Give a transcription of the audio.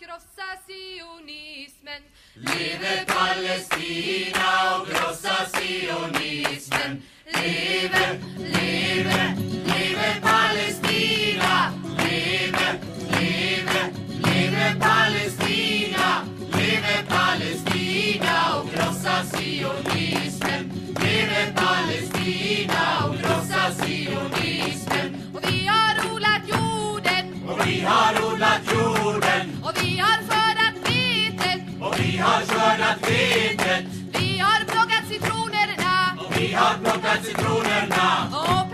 krossa sionismen. Leve Palestina och krossa sionismen. Leve, leve, leve Palestina. Leve, leve, leve Palestina. Leve Palestina och krossa sionismen. Leve Palestina och krossa sionismen. Och vi har odlat jorden. Och vi har odlat jorden. Och vi har skördat vetet. Och vi har skördat vetet. Vi har plockat citronerna. Och vi har plockat citronerna. Och